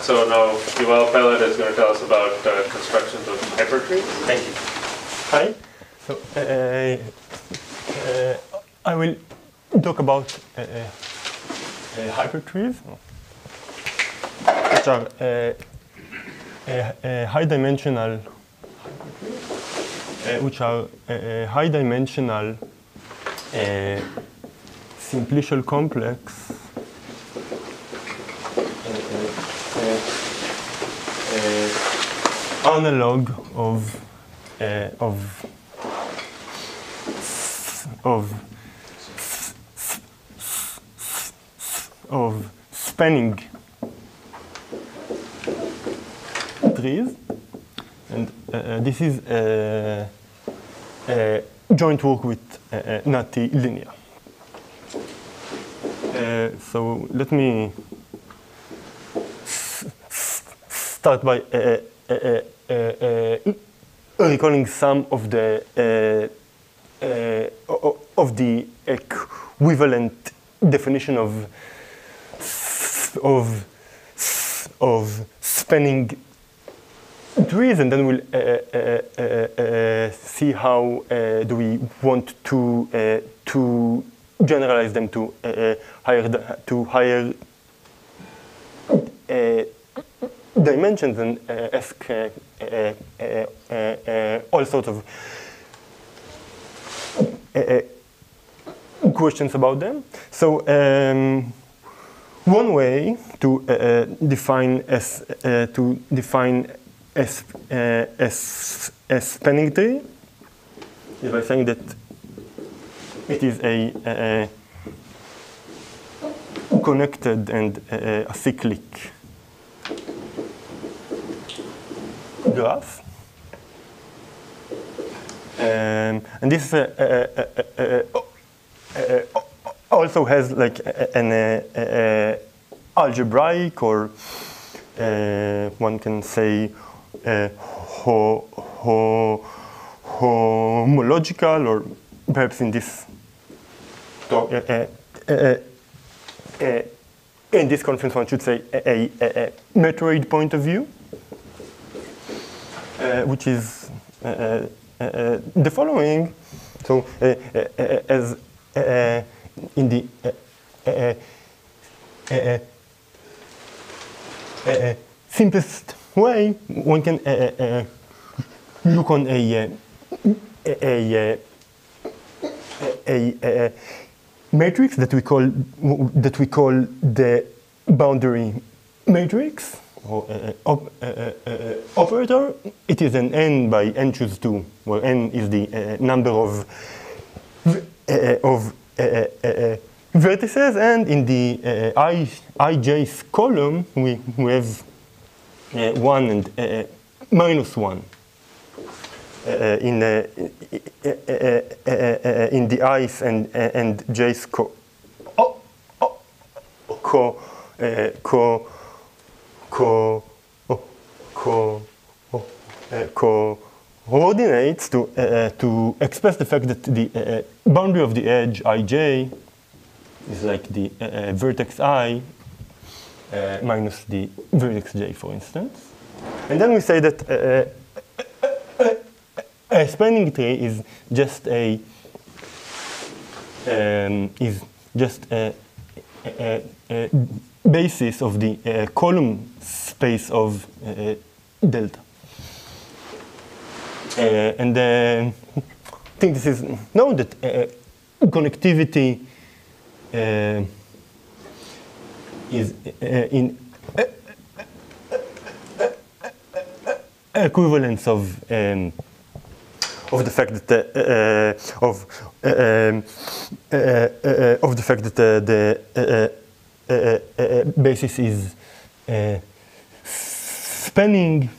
So now Yuval Peled is going to tell us about constructions of hypertrees. Thank you. Hi. So I will talk about hypertrees, which are high-dimensional, simplicial complex analog of spanning trees, and this is a joint work with NATI linear. So let me start by recalling some of the equivalent definition of spanning trees, and then we'll see how do we want to generalize them to higher dimensions and ask all sorts of questions about them. So one way to define a spanning tree is by saying that it is a connected and acyclic graph, and this also has like an algebraic, or one can say homological, or perhaps in this conference one should say a metroid point of view, which is the following. So as in the simplest way, one can look on a matrix that we call the boundary matrix, or operator. It is an n by n choose 2, where n is the number of vertices, and in the ij's column we have 1 and -1 in the i's and j's coordinates to express the fact that the boundary of the edge ij is like the vertex I minus the vertex j, for instance. And then we say that a spanning tree is just a basis of the column space of delta. And I think this is known that connectivity is in equivalence of the fact that the basis is spanning,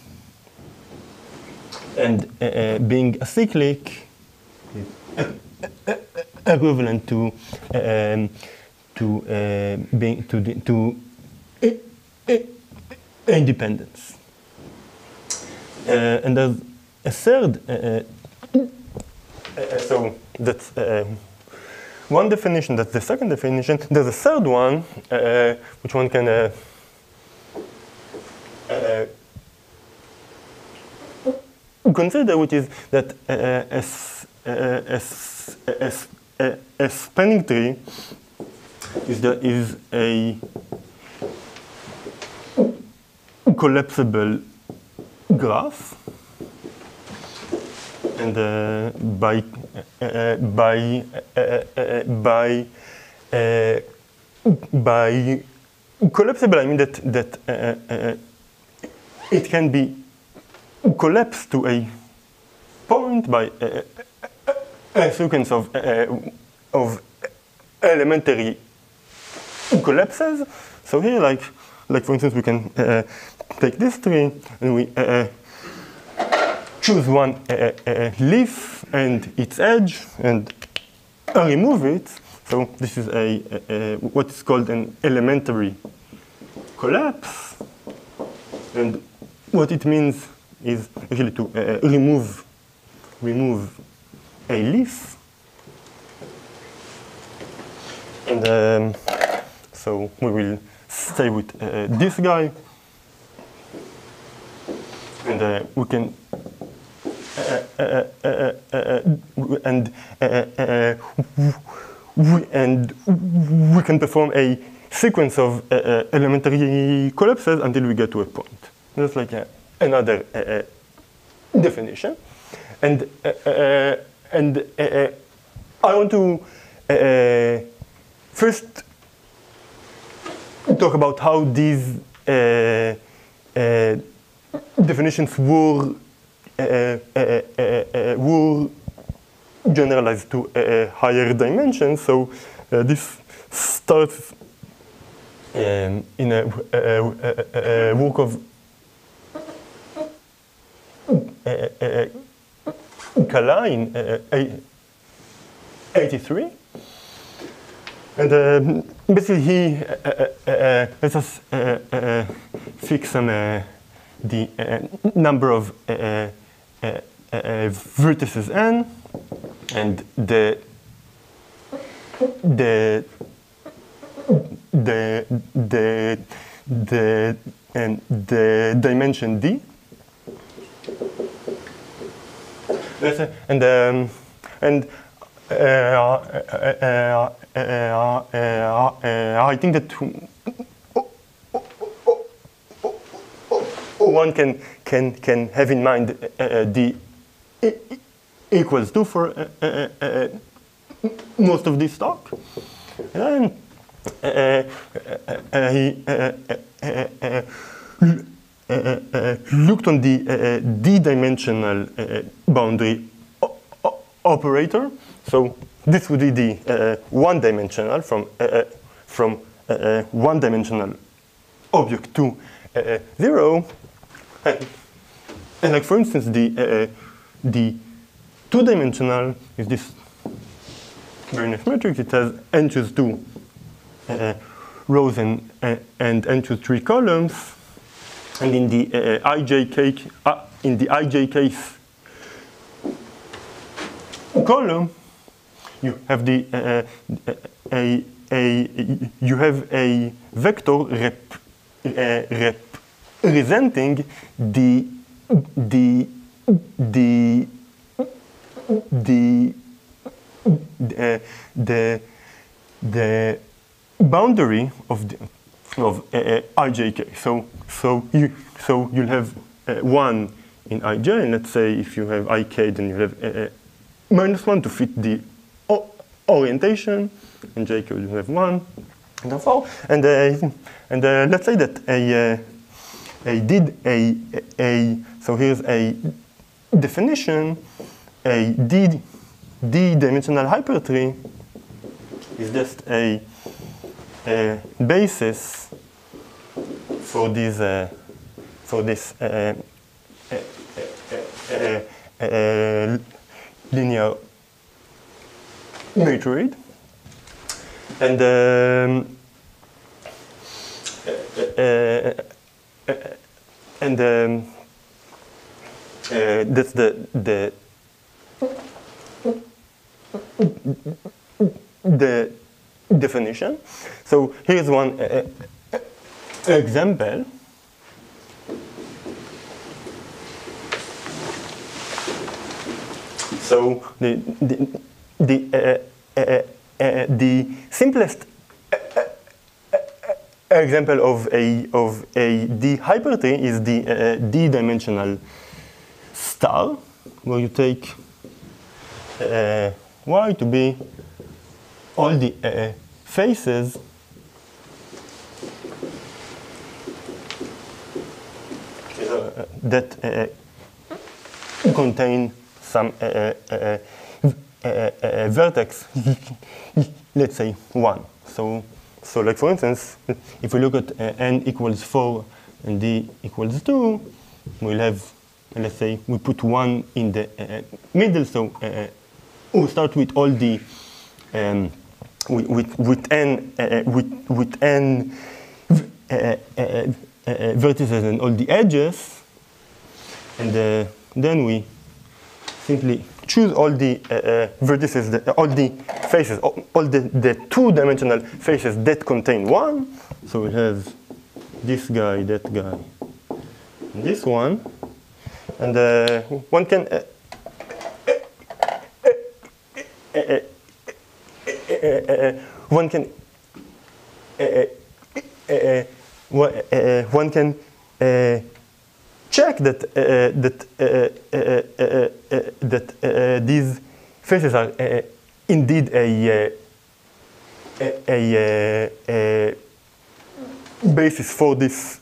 and being acyclic is equivalent to independence. And there's a third, so that's one definition, that's the second definition. There's a third one, which one can consider, which is that a spanning tree is a collapsible graph, and by collapsible I mean that it can be collapsed to a point by a sequence of elementary collapses. So here, like for instance, we can take this tree and we choose one leaf and its edge and remove it. So this is what is called an elementary collapse, and what it means is actually to remove a leaf. And so we will stay with this guy, and we can we can perform a sequence of elementary collapses until we get to a point. That's like another definition, and I want to first talk about how these definitions were generalized to higher dimensions. So this starts in a work of Collage in 83. And basically he lets us fix the number of vertices n, and the dimension d. And I think that one can have in mind d equals 2 for most of this talk. And he looked on the d-dimensional boundary operator. So this would be the one-dimensional from one-dimensional object to 0. And like for instance, the two-dimensional is this very nice matrix. It has n choose 2 rows and n choose 3 columns. And in the ijk column, you have a vector representing the boundary of ijk. So you'll have 1 in ij, and let's say if you have ik, then you have -1 to fit the orientation, and jk you have 1, and so and let's say that so here's a definition. A d-dimensional hypertree is just a basis for this linear matroid, and that's the definition. So here's one example. So the simplest example of a D hypertree is the D-dimensional star, where you take Y to be all the faces that contain some vertex, let's say 1. So like for instance, if we look at n equals 4 and d equals 2, we'll have, let's say, we put 1 in the middle. So we'll start with all the with n vertices and all the edges, and then we simply choose all the vertices, all the faces, all the two-dimensional faces that contain 1. So it has this guy, that guy, and this one, and one can check that these faces are indeed a basis for this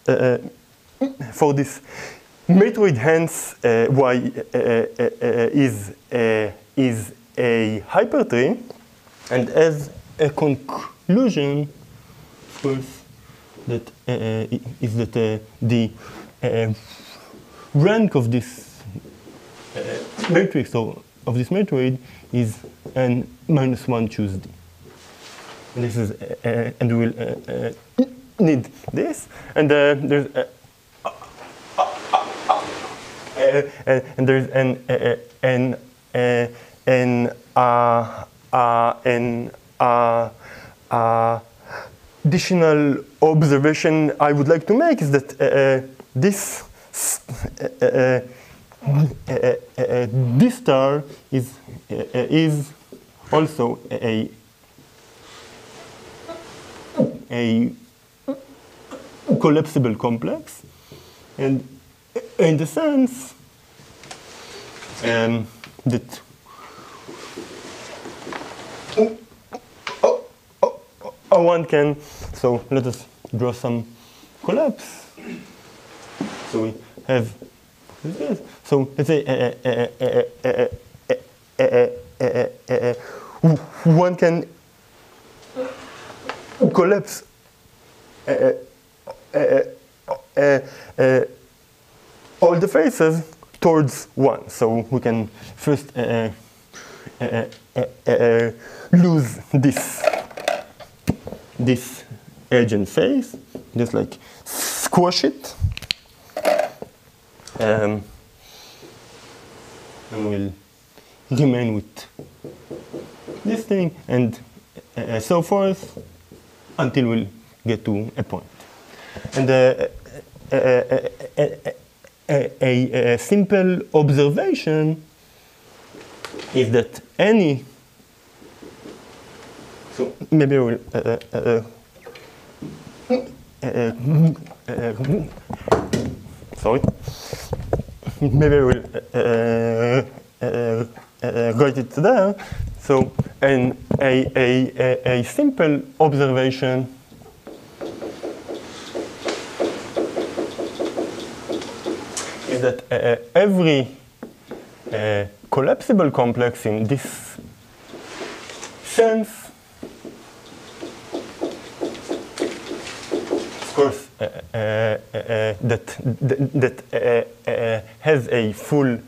matroid. Hence, Y is a hypertree, and as a conclusion, of course, that is that the rank of this matrix, or of this matroid, is n minus 1 choose D. And this is, and we will need this, and there's and there's an additional observation I would like to make is that this star is also a collapsible complex, and in the sense that one can, so let us draw some collapse. So we have this. So let's say one can collapse all the faces towards 1. So we can first lose this edge and face, just like squash it, and we'll remain with this thing, and so forth until we'll get to a point. And a simple observation is that any, so maybe we'll sorry, maybe we'll write it there. So a simple observation is that every collapsible complex in this sense, of course, that has a full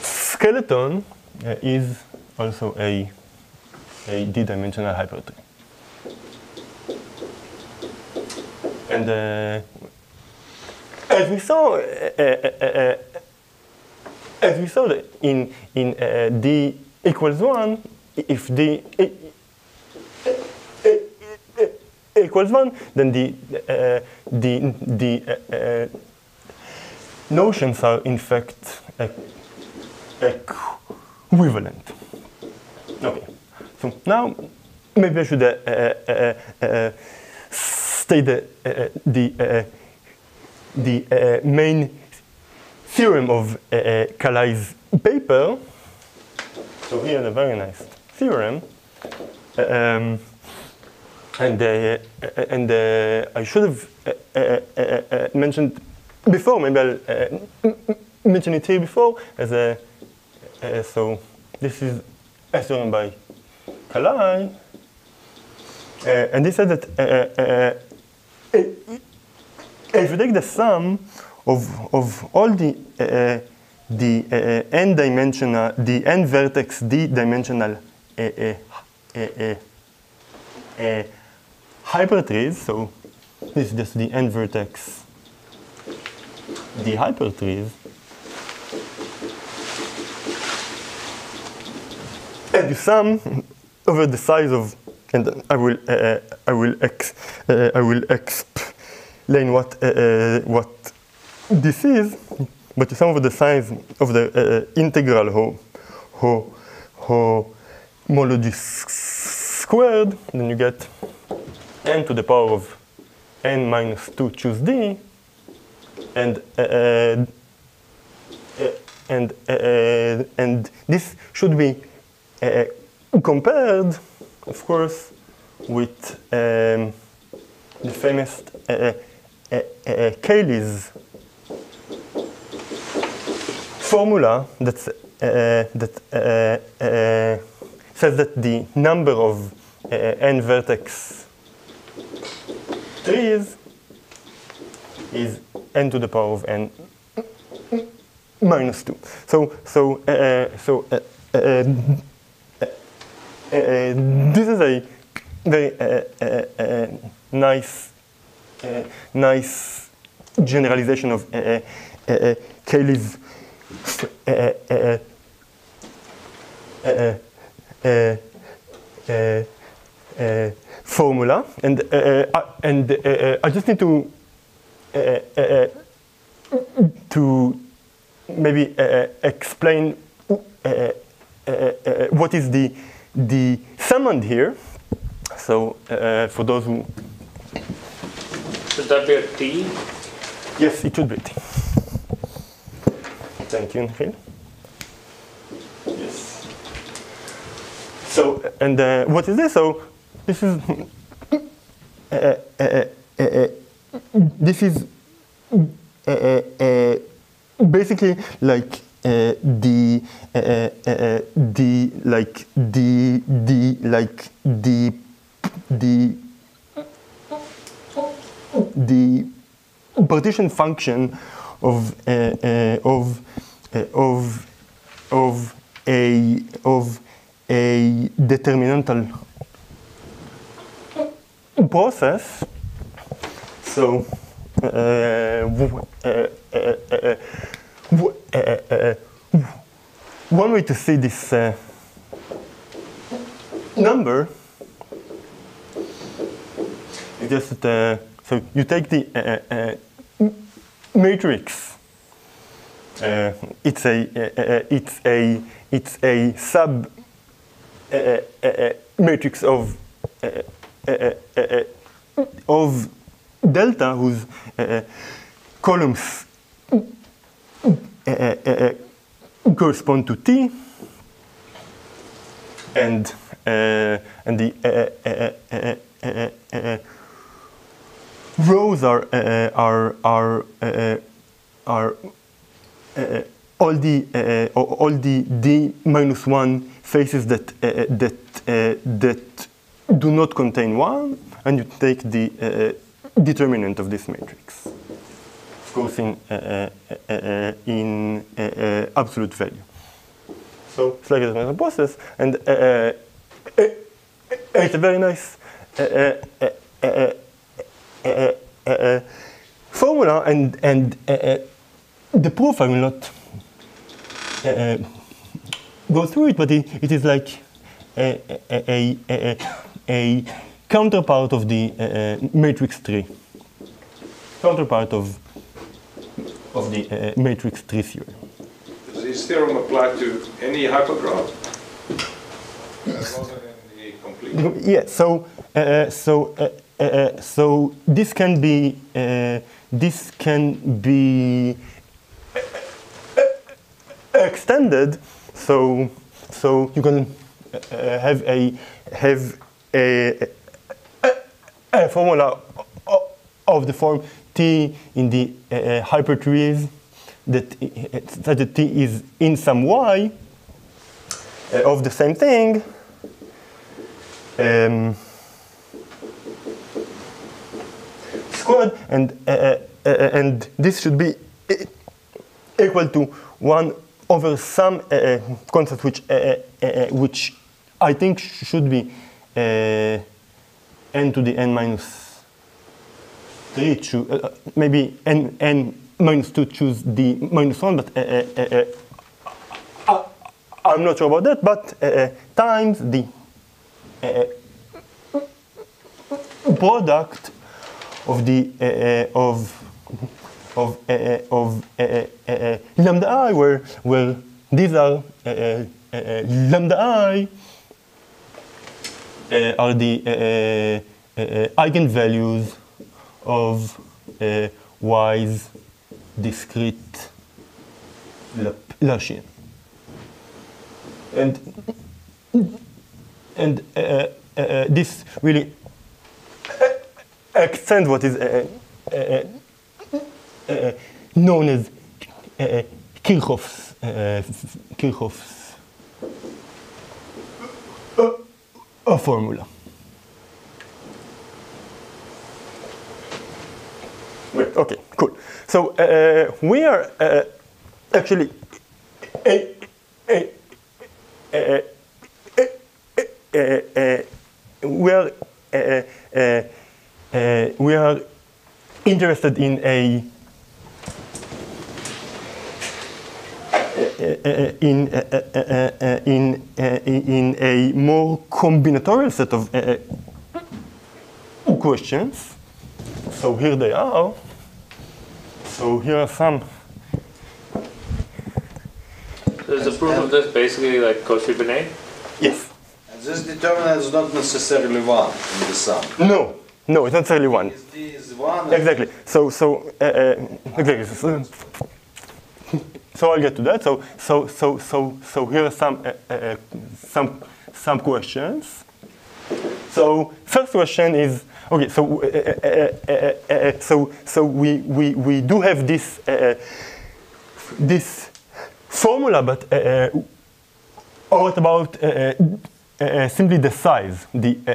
skeleton, is also a D-dimensional hypertree. And as we saw that in D equals 1, if D equals 1, then the notions are in fact equivalent. Okay, so now maybe I should state the main theorem of Collage's paper. So here a very nice theorem, and I should have mentioned before. Maybe I'll mention it here before as a. So this is a theorem by Collage, and he said that if you take the sum of all the n-dimensional, the n-vertex d-dimensional hypertrees, so this is just the n-vertex d hypertrees, and you sum over the size of, and I will explain what this is, but you sum over the size of the integral homology squared, then you get n to the power of n minus 2 choose d, and this should be compared, of course, with the famous Cayley's formula that says that the number of n-vertex trees is n to the power of n minus 2. This is a very nice generalization of Cayley's formula, and I just need to maybe explain what is the summand here. So for those who, should that be a T? Yes, it should be a T. Thank you, Nihil. Yes. So, and what is this? So this is basically like the partition function of a determinantal process. So one way to see this number is just so you take the matrix. It's a sub matrix of delta whose columns correspond to T, and the rows are all the d minus 1 faces that do not contain 1, and you take the determinant of this matrix, of course in absolute value. So it's like a process, and it's a very nice formula, and the proof I will not go through it, but it is like a counterpart of the matrix tree, counterpart of the matrix tree theory. Does this this theorem apply to any hypergraph? As long as in the complete. Yeah. So this can be extended. So you can have a formula of the form T in the hypertrees that such that T is in some Y of the same thing. Squared, and this should be equal to 1 over some constant which I think should be n to the n minus 3. Maybe n minus 2 choose the minus 1, but I'm not sure about that. But times the product of the lambda I, where these are lambda I are the eigenvalues of Y's discrete Laplacian. And this really extends what is known as Kirchhoff's formula. Okay, cool. So we are actually we are interested in a more combinatorial set of questions. So here they are. So here are some. Is the proof of this basically like Cauchy-Binet? Yes. And this determinant is not necessarily 1 in the sum. No, it's not necessarily 1. D is 1. Exactly. So exactly. So I'll get to that. So here are some questions. So first question is, okay. So we do have this this formula, but what about simply the size, the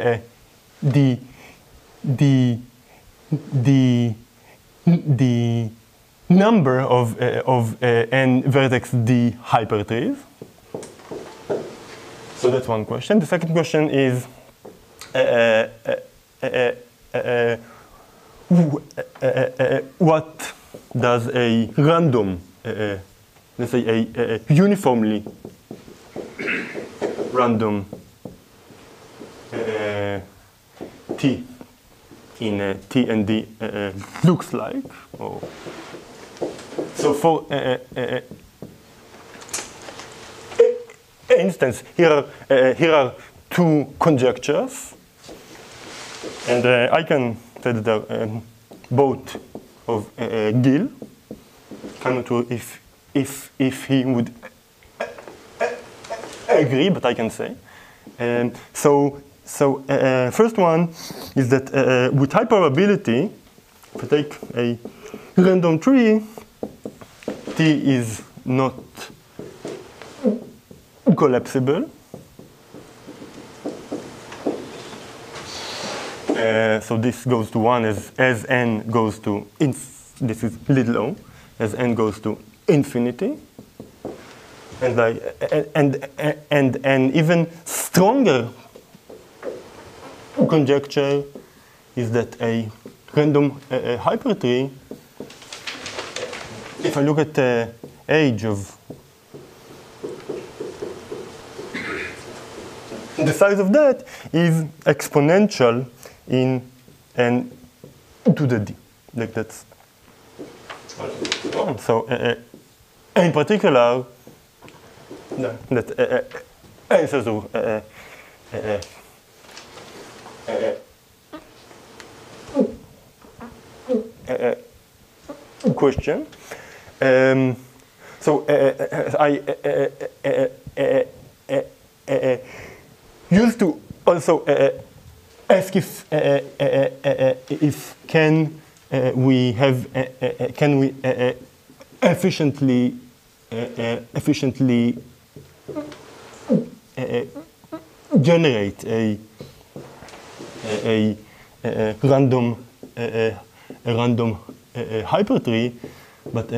number of n vertex D hypertrees? So that's one question. The second question is what does a random, let's say a uniformly random T in T and D looks like? So for instance, here are two conjectures, and I can say that they're both of Gill. I'm not sure if he would agree, but I can say. So first one is that with high probability, if I take a random tree, T is not collapsible. So this goes to 1 as n goes to, this is little o, as n goes to infinity. And an even stronger conjecture is that a random hypertree, if I look at the age of the size of that is exponential in n to the d, like that's. So in particular, that answers question. So I used to also ask if can we efficiently generate a random hypertree, but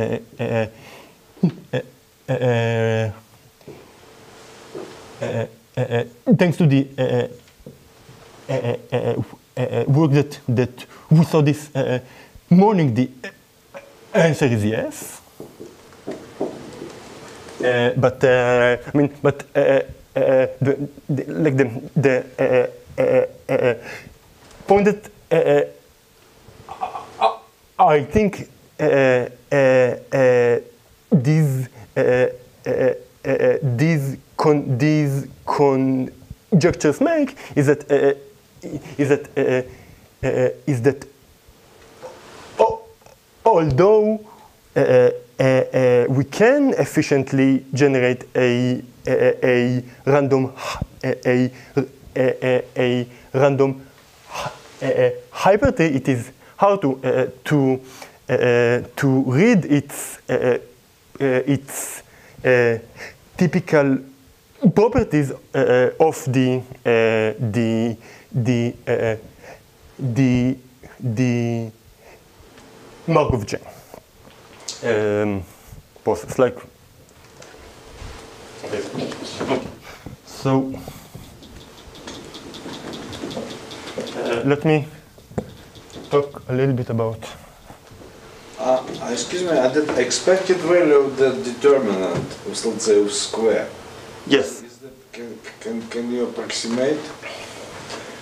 thanks to the work that we saw this morning, the answer is yes. But I mean, but the point that I think these conjectures make is that although we can efficiently generate a random hypertree, it is hard to read its typical properties of the Markov chain process. Like, so let me talk a little bit about. Excuse me, the expected value of the determinant, let's say, of square. Yes. Is that, can you approximate?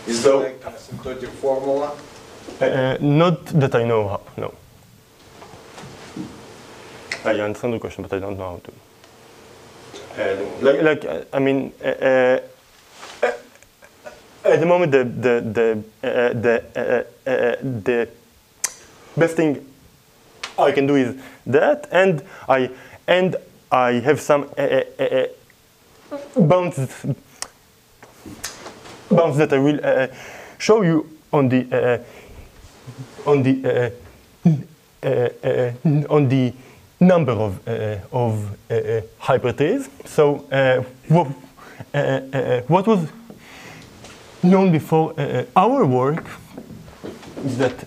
Is there like an asymptotic formula? Not that I know how, no. I understand the question, but I don't know how to. I mean, at the moment, the best thing I can do is that, and I have some bounds that I will show you on the number of hypertrees. So what was known before our work is that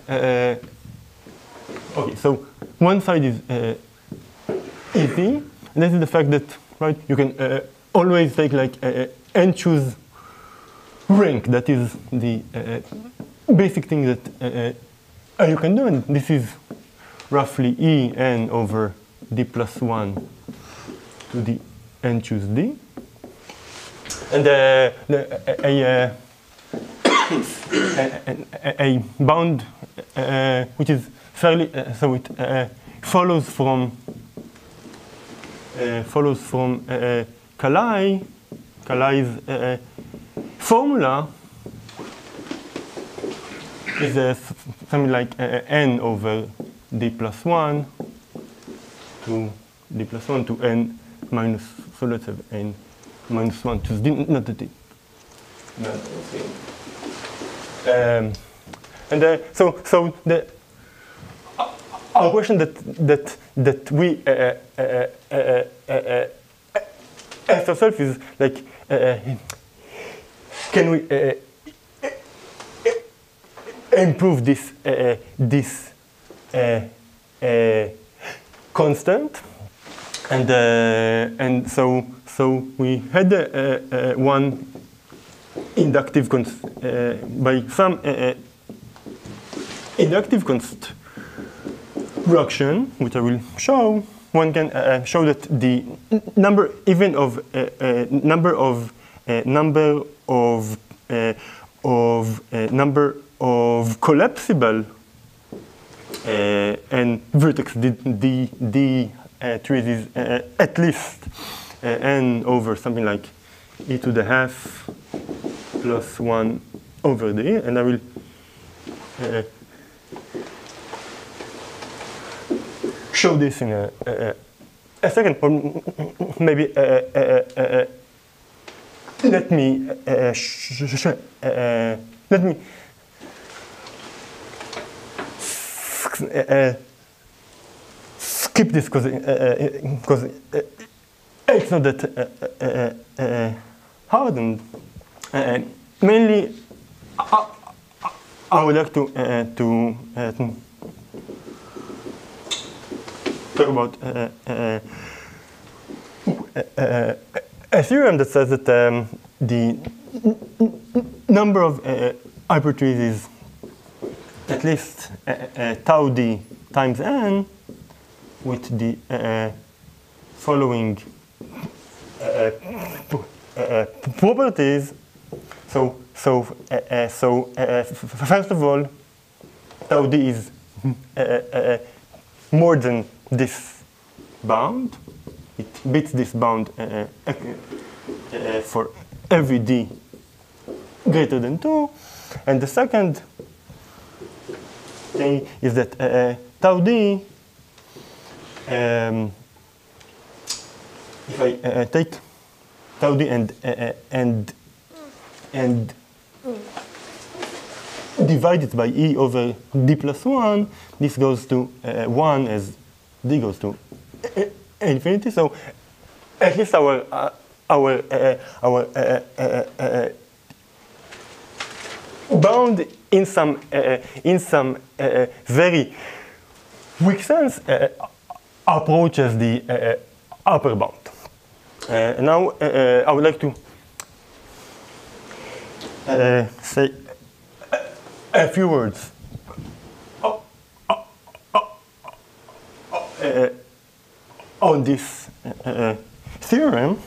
okay, so one side is easy, and this is the fact that, right, you can always take like and choose rank. That is the basic thing that you can do, and this is roughly E n over d plus 1 to the n choose d. And a bound which is fairly so it follows from Collige's formula is something like n over d plus 1 to d plus 1 to n minus, so let's have n minus 1 to d, not the d. And so the our question that we ask ourselves is like, can we improve this constant? And so we had one inductive by some inductive construction, which I will show. One can show that the number even of number of collapsible and vertex d trees is at least n over something like e to the half plus 1 over d, and I will show this in a second, or maybe let me skip this because it's not that hard, and mainly I would like to talk about a theorem that says that the number of hypertrees is at least tau d times n with the following properties. So first of all, tau d is more than this bound. It beats this bound for every d greater than 2. And the second thing is that tau d, if I take tau d and divide it by e over d plus 1, this goes to 1 as d goes to infinity. So at least our bound in some very weak sense approaches the upper bound. Now I would like to say a few words on this theorem.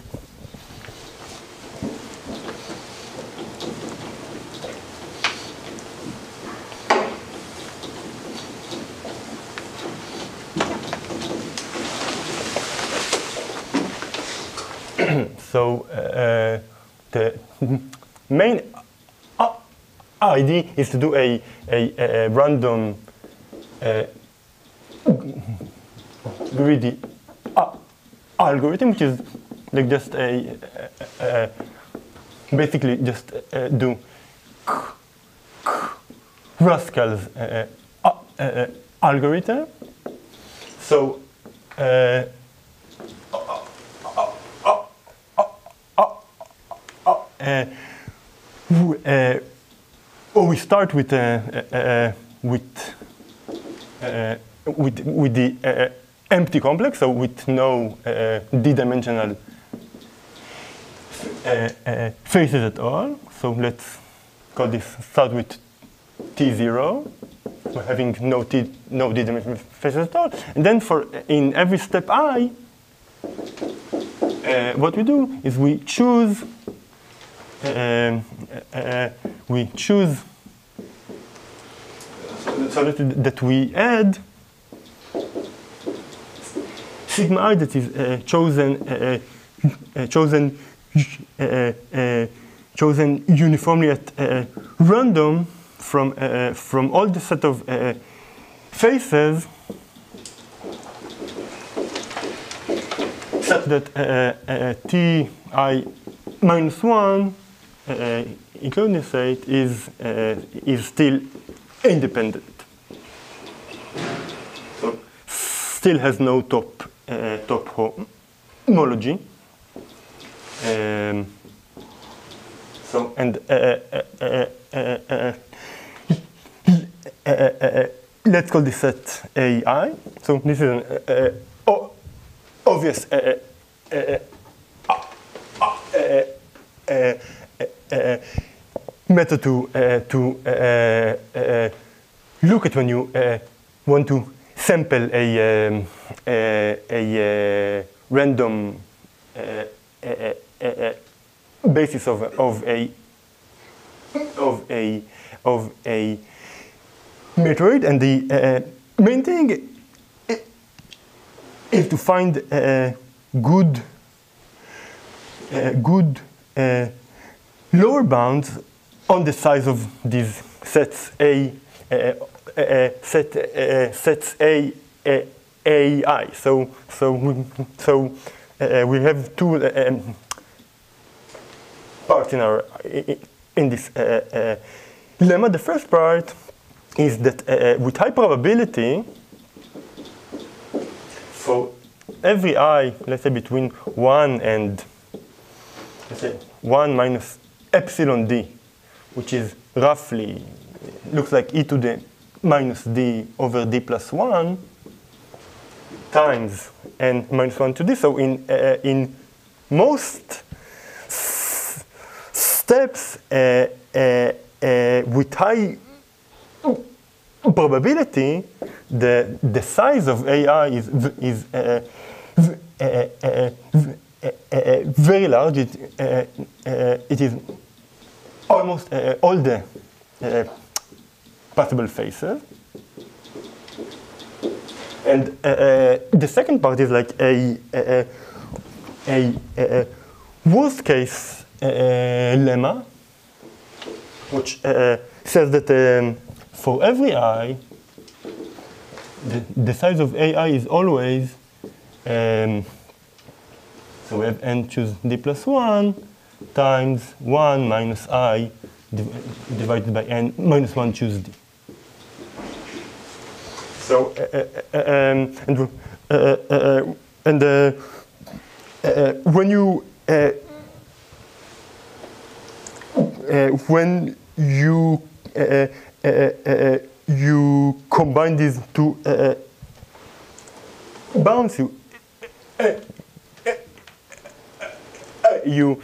So the main idea is to do a random greedy algorithm, which is like just basically just do Ruskell's algorithm. So we start with the empty complex, so with no d-dimensional faces at all. So let's call this start with t0, so having no d-dimensional faces at all. And then in every step I, what we do is we choose so that we add sigma I that is chosen uniformly at random from all the set of faces, such that ti minus 1 including the state is still independent. So still has no top homology. So and let's call this set AI. So this is an obvious method to look at when you want to sample a random basis of a metroid, and the main thing is to find good good lower bounds on the size of these sets sets AI. So we have two parts in this lemma. The first part is that with high probability, for every I, let's say between 1 and, let's say 1 minus epsilon d, which is roughly, looks like e to the minus d over d plus 1 times n minus 1 to d. So in most steps with high probability, the size of AI is very large. It is almost all the possible faces. And the second part is like a worst case lemma, which says that for every I, the size of AI is always, so we have n choose d plus 1 times 1 minus I divided by n minus 1 choose d. So, when you combine these two bounds, you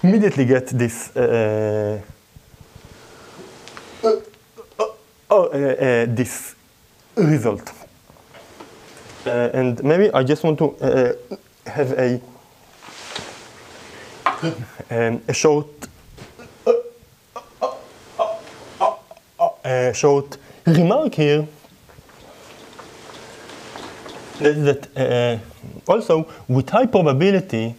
immediately get this this result. And maybe I just want to have a short short remark here. That also with high probability,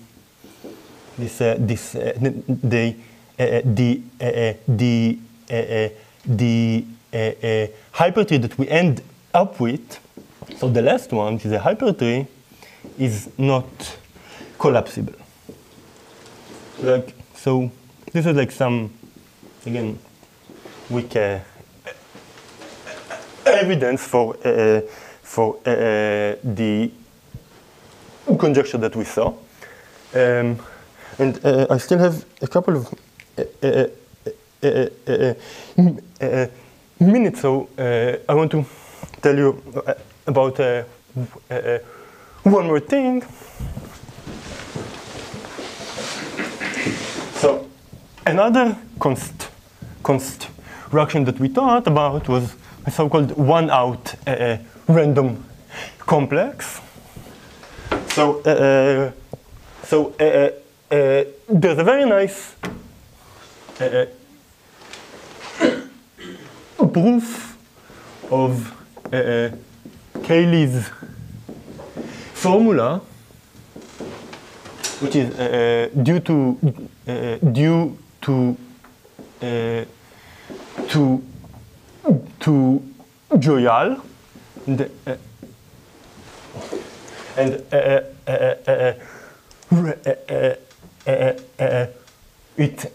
the hypertree that we end up with, so the last one, which is a hypertree, is not collapsible. Like, so this is like some, again, weak evidence for the conjecture that we saw. And I still have a couple of minutes, so I want to tell you about one more thing. So another construction that we thought about was a so-called one-out random complex. So there's a very nice proof of Cayley's formula, which is due to Yuval, and it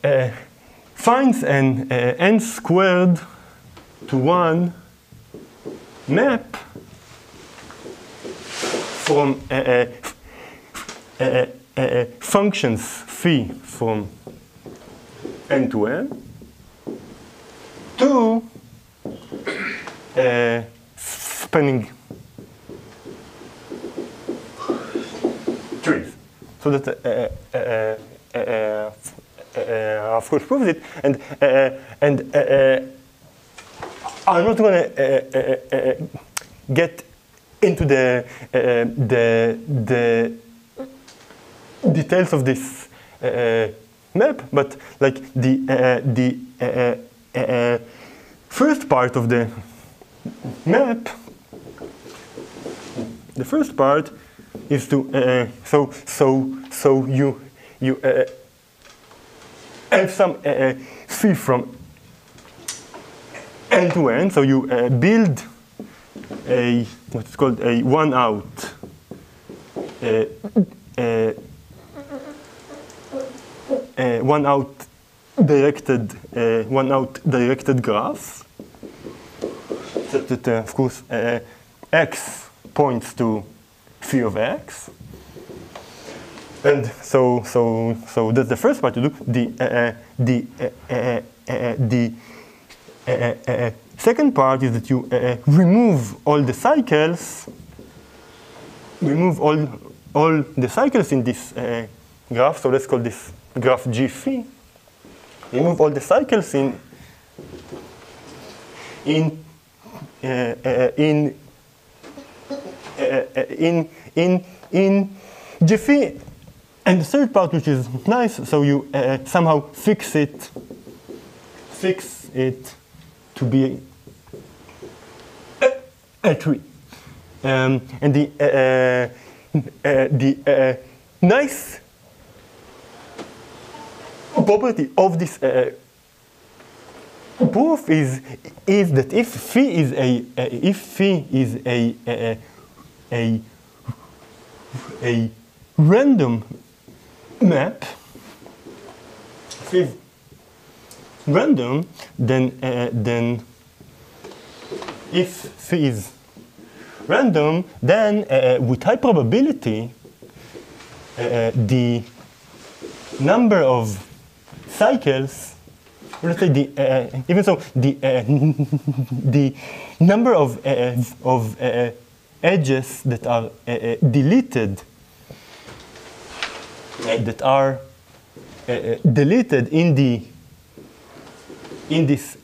finds an n squared to 1 map from functions phi from n to n to spanning trees. So that of course proves it, and I'm not going to get into the details of this map, but like the first part of the map The first part is to so you have some phi from n to n. So you build a what's called a one-out one-out directed graph. That of course x points to phi of x, and so that's the first part to do. The second part is that you remove all the cycles. Remove all the cycles in this graph. So let's call this graph G phi. Remove all the cycles in G phi. And the third part, which is nice, so you somehow fix it to be a tree. And the nice property of this proof is that if phi is a random map, if it's random, then if phi is random, then with high probability, the number of cycles, let's say even so, the number of edges that are deleted in this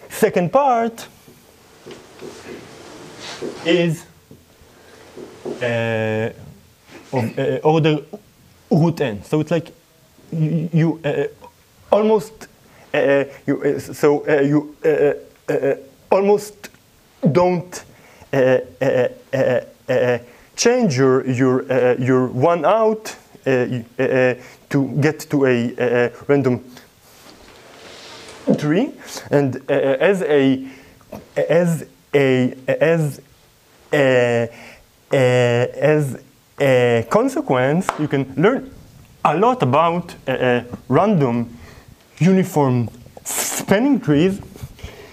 second part is of order root n. So it's like you almost almost don't change your one out to get to a random tree, and as a consequence, you can learn a lot about random uniform spanning trees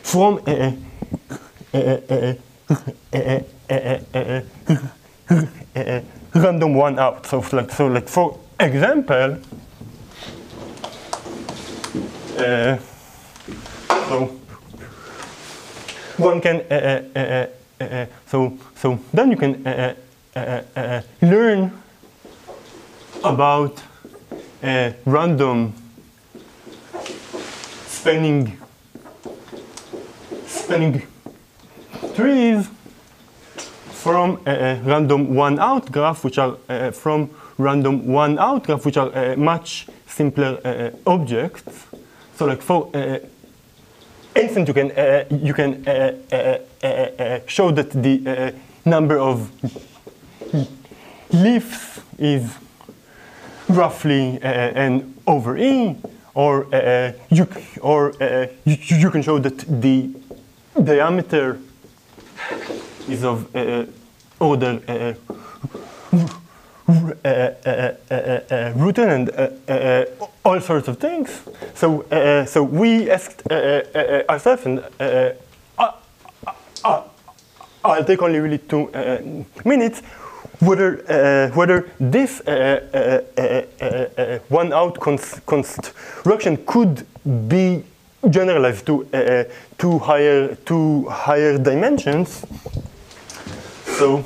from random one out. So like for example, so one can so then you can learn about random spanning trees from random one-out graph, which are much simpler objects. So, like for instance, you can show that the number of leaves is roughly n over e, or you can show that the diameter is of order root n, and all sorts of things. So we asked ourselves, and I'll take only really 2 minutes, whether this one-out construction could be generalized to higher dimensions. So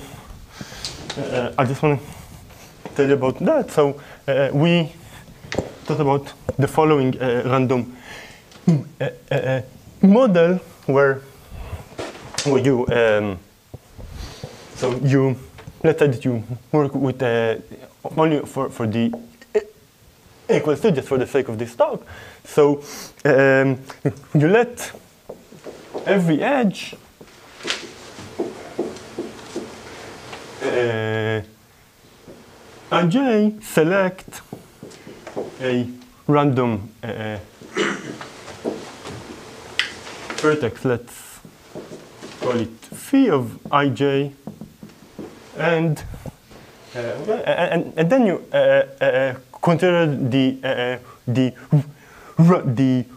I just want to tell you about that. So we thought about the following random model where you let's say that you work with only for the equals to, just for the sake of this talk. So you let every edge ij select a random vertex, let's call it phi of ij, and then you consider the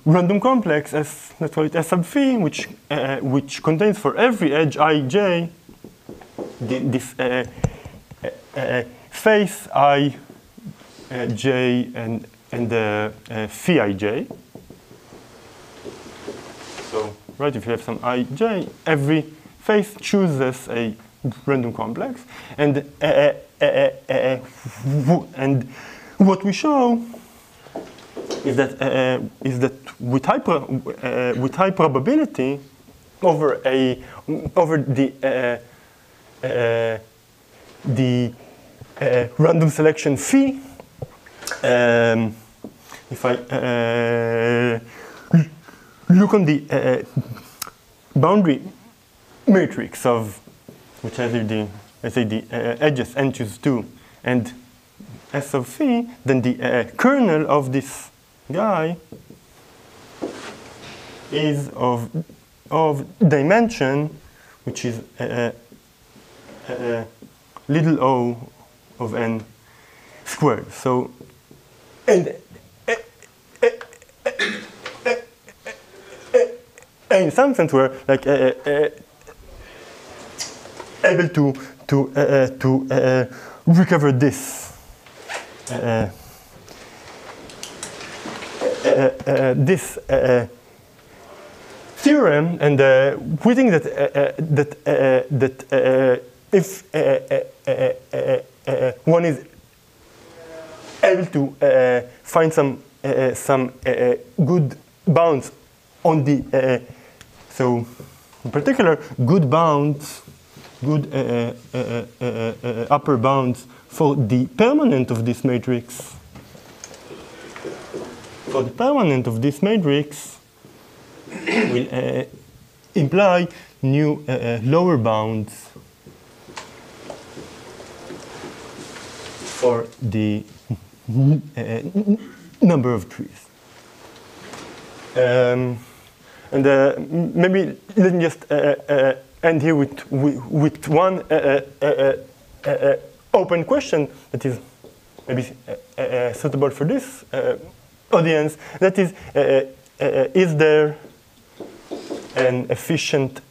random complex as, let's call it S sub phi, which contains for every edge ij this face I j and phi ij. So right, if you have some ij, every face chooses a random complex, and what we show is that with high probability over the random selection phi, if I look on the boundary matrix of which has the, let's say, the edges n choose 2 and S of phi, then the kernel of this guy is of dimension, which is little o of n squared. So, and in some sense, we're like able to recover this this theorem, and we think that if one is able to find some good bounds on the so in particular good bounds, good upper bounds for the permanent of this matrix. For the permanent of this matrix will imply new lower bounds for the number of trees. And maybe let me just end here with one open question that is maybe suitable for this audience. That is there an efficient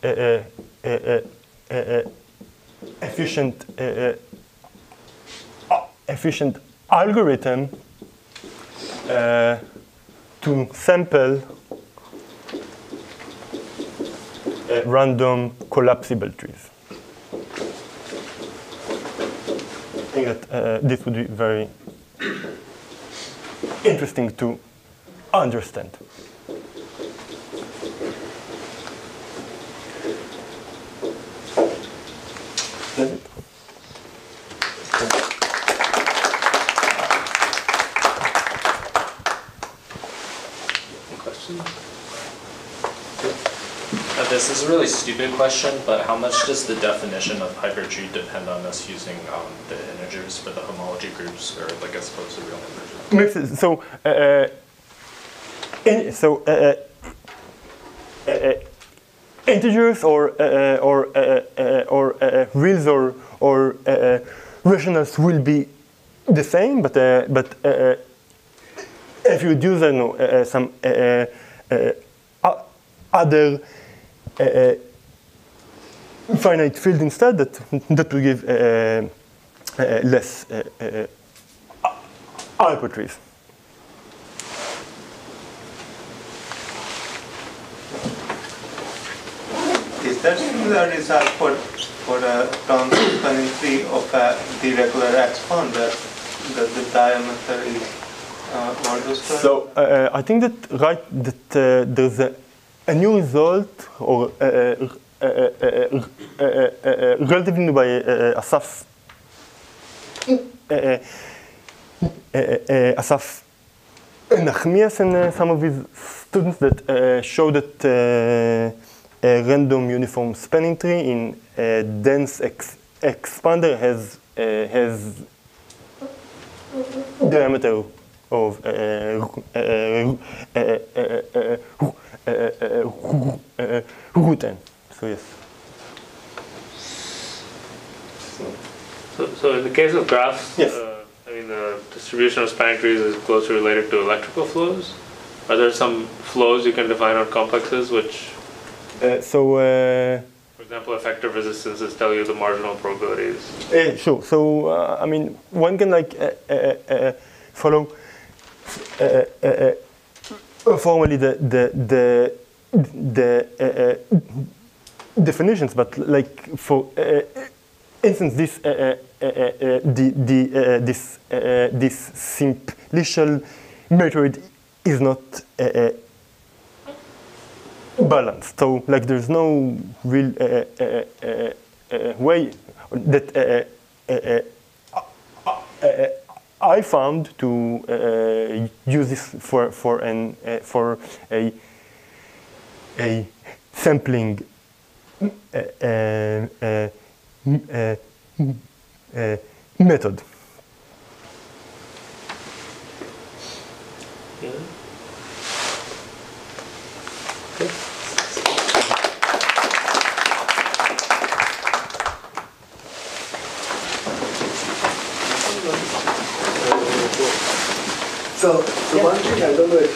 algorithm to sample random collapsible trees? I think that this would be very interesting to understand. That's it. Questions? This is a really stupid question, but how much does the definition of hypertree depend on us using the integers for the homology groups, or like as opposed to real numbers? Makes sense. So, integers or reals or rationals will be the same, but if you use some other finite field instead, that will give less hypertrees. Is that the result for a spanning tree of the regular exponent that the diameter is order square? So I think that there's a new result, or relatively new by Asaf Nachmias and some of his students that show that a random uniform spanning tree in dense expander has diameter of root n. So yes. So in the case of graphs, Yes. I mean the distribution of spanning trees is closely related to electrical flows. Are there some flows you can define on complexes which, for example, effective resistances tell you the marginal probabilities? Sure. So I mean, one can like follow formally the definitions, but like for instance, this this simplicial method is not balanced. So like there's no real way that I found to use this for a sampling method. Yeah. So one thing, I don't know if you